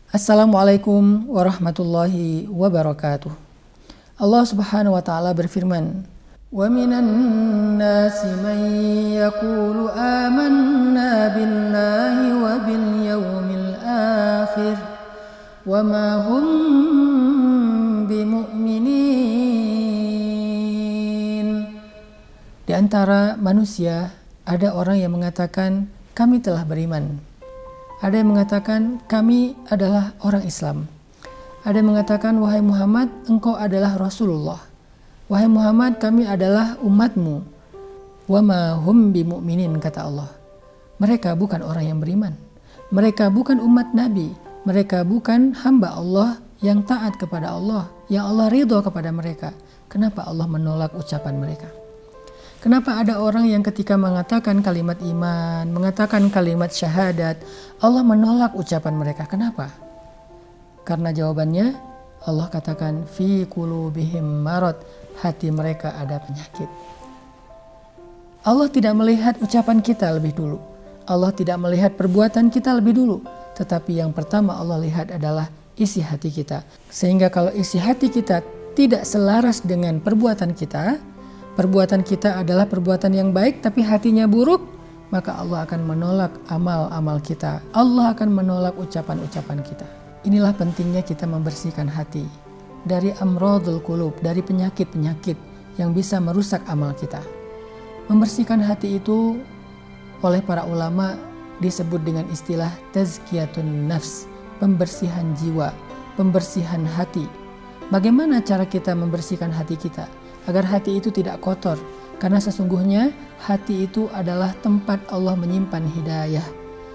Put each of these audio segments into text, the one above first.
Assalamualaikum warahmatullahi wabarakatuh. Allah Subhanahu wa taala berfirman, "Wa minan nasi man yaqulu amanna billahi wa bil yaumil akhir wa ma hum bimu'minin." Di antara manusia ada orang yang mengatakan kami telah beriman. Ada yang mengatakan kami adalah orang Islam. Ada yang mengatakan wahai Muhammad engkau adalah Rasulullah. Wahai Muhammad kami adalah umatmu. Wa ma hum bimu'minin, kata Allah. Mereka bukan orang yang beriman. Mereka bukan umat Nabi. Mereka bukan hamba Allah yang taat kepada Allah, yang Allah ridho kepada mereka. Kenapa Allah menolak ucapan mereka? Kenapa ada orang yang ketika mengatakan kalimat iman, mengatakan kalimat syahadat, Allah menolak ucapan mereka? Kenapa? Karena jawabannya Allah katakan fi qulubihim marad, hati mereka ada penyakit. Allah tidak melihat ucapan kita lebih dulu. Allah tidak melihat perbuatan kita lebih dulu. Tetapi yang pertama Allah lihat adalah isi hati kita. Sehingga kalau isi hati kita tidak selaras dengan perbuatan kita adalah perbuatan yang baik tapi hatinya buruk, maka Allah akan menolak amal-amal kita. Allah akan menolak ucapan-ucapan kita. Inilah pentingnya kita membersihkan hati dari amradul qulub, dari penyakit-penyakit yang bisa merusak amal kita. Membersihkan hati itu oleh para ulama disebut dengan istilah tazkiyatun nafs, pembersihan jiwa, pembersihan hati. Bagaimana cara kita membersihkan hati kita agar hati itu tidak kotor? Karena sesungguhnya hati itu adalah tempat Allah menyimpan hidayah.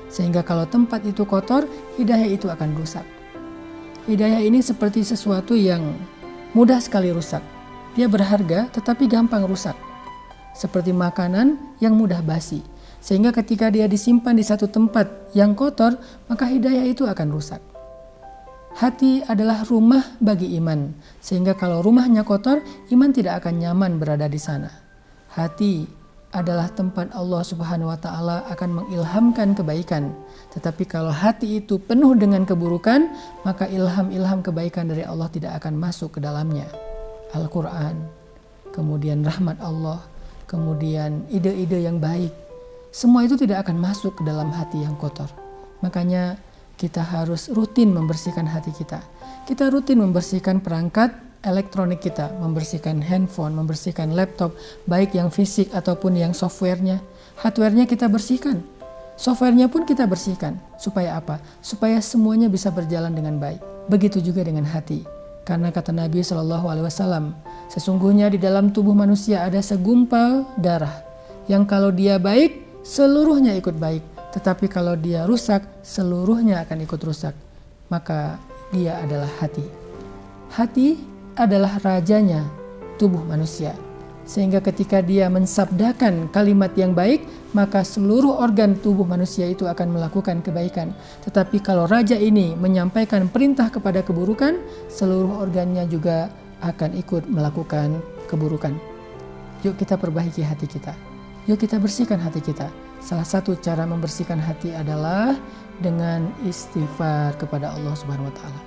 Sehingga kalau tempat itu kotor, hidayah itu akan rusak. Hidayah ini seperti sesuatu yang mudah sekali rusak. Dia berharga tetapi gampang rusak. Seperti makanan yang mudah basi. Sehingga ketika dia disimpan di satu tempat yang kotor, maka hidayah itu akan rusak. Hati adalah rumah bagi iman, sehingga kalau rumahnya kotor, iman tidak akan nyaman berada di sana. Hati adalah tempat Allah Subhanahu wa taala akan mengilhamkan kebaikan. Tetapi kalau hati itu penuh dengan keburukan, maka ilham-ilham kebaikan dari Allah tidak akan masuk ke dalamnya. Al-Quran, kemudian rahmat Allah, kemudian ide-ide yang baik, semua itu tidak akan masuk ke dalam hati yang kotor. Makanya kita harus rutin membersihkan hati kita. Kita rutin membersihkan perangkat elektronik kita, membersihkan handphone, membersihkan laptop, baik yang fisik ataupun yang softwarenya. Hardwarenya kita bersihkan, softwarenya pun kita bersihkan. Supaya apa? Supaya semuanya bisa berjalan dengan baik. Begitu juga dengan hati. Karena kata Nabi SAW, sesungguhnya di dalam tubuh manusia ada segumpal darah yang kalau dia baik, seluruhnya ikut baik. Tetapi kalau dia rusak, seluruhnya akan ikut rusak. Maka dia adalah hati. Hati adalah rajanya tubuh manusia. Sehingga ketika dia mensabdakan kalimat yang baik, maka seluruh organ tubuh manusia itu akan melakukan kebaikan. Tetapi kalau raja ini menyampaikan perintah kepada keburukan, seluruh organnya juga akan ikut melakukan keburukan. Yuk kita perbaiki hati kita. Yuk kita bersihkan hati kita. Salah satu cara membersihkan hati adalah dengan istighfar kepada Allah Subhanahu wa taala.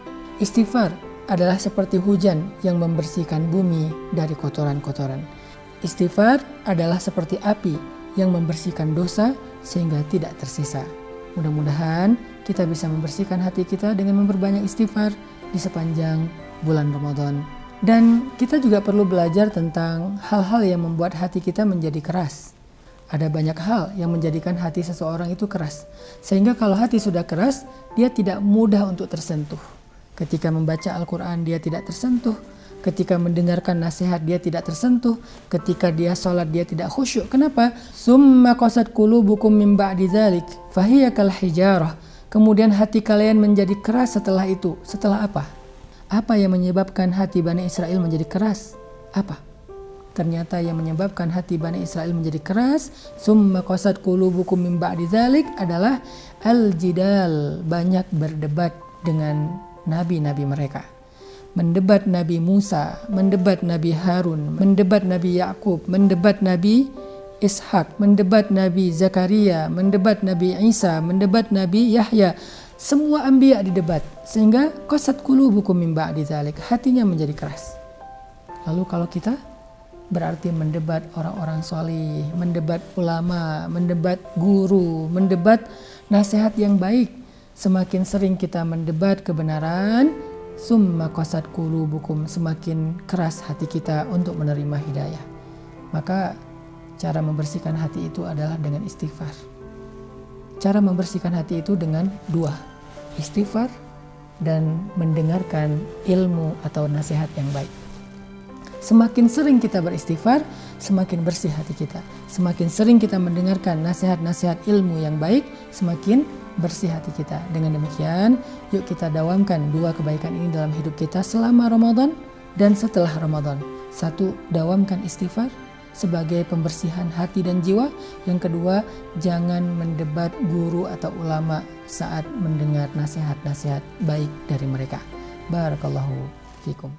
Istighfar adalah seperti hujan yang membersihkan bumi dari kotoran-kotoran. Istighfar adalah seperti api yang membersihkan dosa sehingga tidak tersisa. Mudah-mudahan kita bisa membersihkan hati kita dengan memperbanyak istighfar di sepanjang bulan Ramadan. Dan kita juga perlu belajar tentang hal-hal yang membuat hati kita menjadi keras. Ada banyak hal yang menjadikan hati seseorang itu keras. Sehingga kalau hati sudah keras, dia tidak mudah untuk tersentuh. Ketika membaca Al-Quran dia tidak tersentuh. Ketika mendengarkan nasihat dia tidak tersentuh. Ketika dia sholat dia tidak khusyuk. Kenapa? Summa qasat qulubukum min ba'di dzalik fahiya kal hijarah. Kemudian hati kalian menjadi keras setelah itu. Setelah apa? Apa yang menyebabkan hati Bani Israel menjadi keras? Apa? Ternyata yang menyebabkan hati Bani Israel menjadi keras, summa qasat qulubukum min ba'di dzalik, adalah al-jidal, banyak berdebat dengan nabi-nabi mereka. Mendebat Nabi Musa, mendebat Nabi Harun, mendebat Nabi Yakub, mendebat Nabi Ishak, mendebat Nabi Zakaria, mendebat Nabi Isa, mendebat Nabi Yahya. Semua anbiya didebat sehingga qasat qulubukum min ba'di dzalik, hatinya menjadi keras. Lalu kalau kita berarti mendebat orang-orang solih, mendebat ulama, mendebat guru, mendebat nasihat yang baik. Semakin sering kita mendebat kebenaran, summa qasat qulubukum, semakin keras hati kita untuk menerima hidayah. Maka cara membersihkan hati itu adalah dengan istighfar. Cara membersihkan hati itu dengan dua, istighfar dan mendengarkan ilmu atau nasihat yang baik. Semakin sering kita beristighfar, semakin bersih hati kita. Semakin sering kita mendengarkan nasihat-nasihat ilmu yang baik, semakin bersih hati kita. Dengan demikian, yuk kita dawamkan dua kebaikan ini dalam hidup kita selama Ramadan dan setelah Ramadan. Satu, dawamkan istighfar sebagai pembersihan hati dan jiwa. Yang kedua, jangan mendebat guru atau ulama saat mendengar nasihat-nasihat baik dari mereka. Barakallahu fikum.